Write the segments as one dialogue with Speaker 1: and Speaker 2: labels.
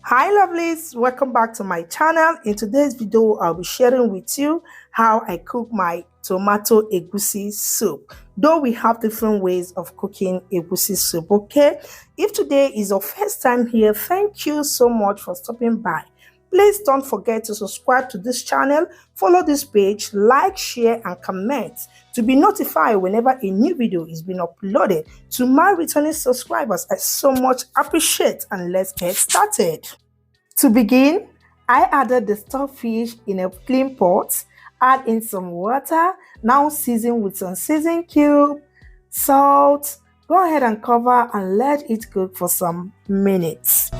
Speaker 1: Hi lovelies, welcome back to my channel. In today's video I'll be sharing with you how I cook my tomato egusi soup. Though we have different ways of cooking egusi soup, okay? If today is your first time here, thank you so much for stopping by. Please don't forget to subscribe to this channel, follow this page, like, share and comment to be notified whenever a new video is being uploaded. To my returning subscribers, I so much appreciate, and let's get started. To begin, I added the stockfish in a clean pot, add in some water, now season with some seasoning cube, salt. Go ahead and cover and let it cook for some minutes.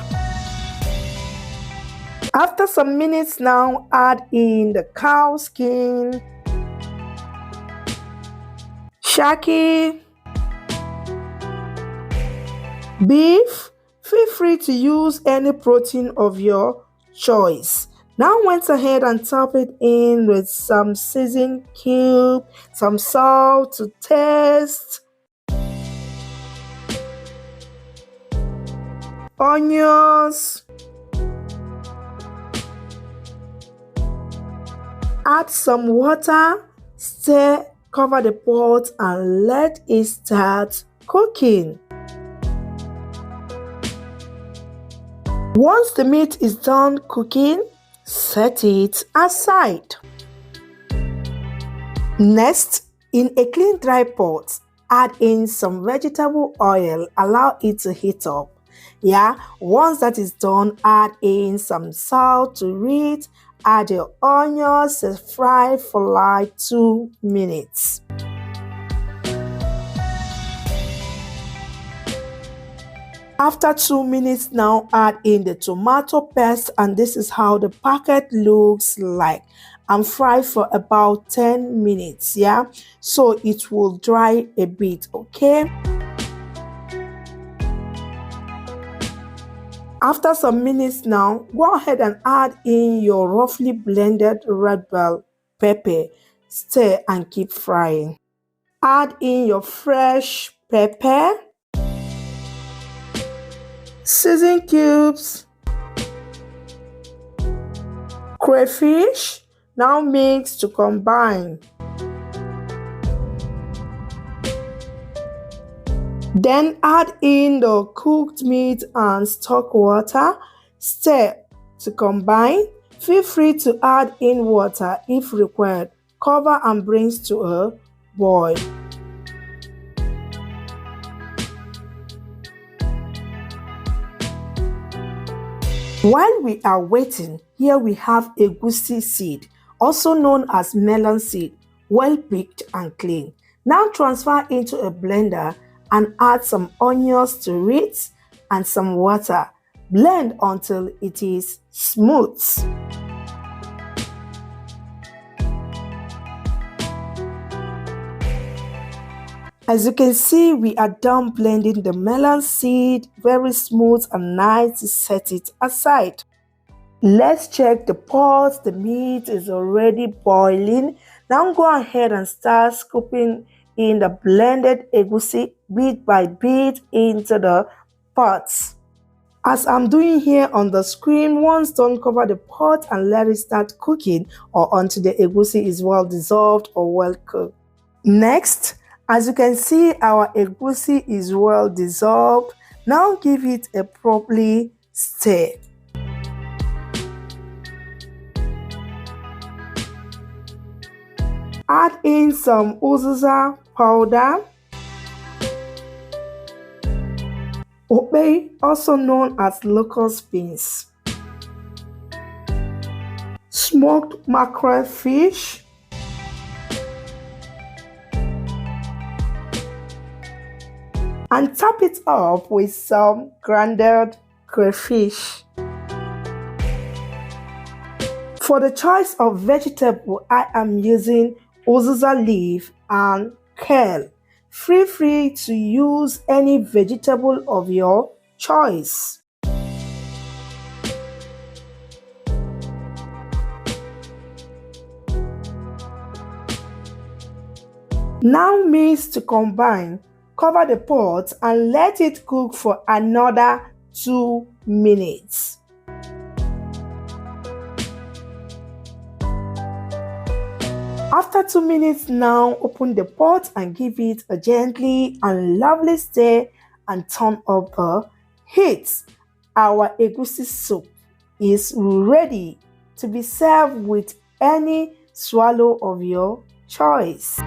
Speaker 1: After some minutes now, add in the cow skin, shaki, beef. Feel free to use any protein of your choice. Now went ahead and top it in with some seasoning cube, some salt to taste, onions, add some water, stir, cover the pot and let it start cooking. Once the meat is done cooking, set it aside. Next, in a clean dry pot, add in some vegetable oil, allow it to heat up. Once that is done, add in some salt to it, add your onions, fry for like 2 minutes. After 2 minutes now, add in the tomato paste, and this is how the packet looks like, and fry for about 10 minutes, so it will dry a bit, okay? After some minutes now, go ahead and add in your roughly blended red bell pepper, stir and keep frying. Add in your fresh pepper, seasoning cubes, crayfish, now mix to combine. Then add in the cooked meat and stock water, stir to combine. Feel free to add in water if required. Cover and bring to a boil. While we are waiting, here we have egusi seed, also known as melon seed, well picked and clean. Now transfer into a blender and add some onions to it and some water. Blend until it is smooth. As you can see, we are done blending the melon seed, very smooth and nice. To set it aside. Let's check the pot. The meat is already boiling. Now go ahead and start scooping in the blended egusi bit by bit into the pots. As I'm doing here on the screen, once done, cover the pot and let it start cooking or until the egusi is well dissolved or well cooked. Next, as you can see, our egusi is well dissolved. Now give it a properly stir. Add in some uziza powder, obe, also known as locust beans, smoked mackerel fish, and top it up with some grounded crayfish. For the choice of vegetable, I am using uziza leaf and kale. Feel free to use any vegetable of your choice. Now mix to combine. Cover the pot and let it cook for another 2 minutes. After 2 minutes now, open the pot and give it a gently and lovely stir and turn up the heat. Our egusi soup is ready to be served with any swallow of your choice.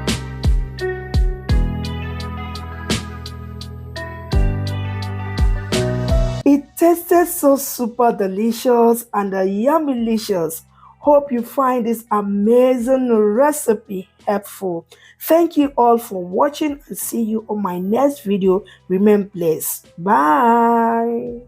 Speaker 1: It tasted so super delicious and yummylicious. Hope you find this amazing recipe helpful. Thank you all for watching and see you on my next video. Remain blessed. Bye.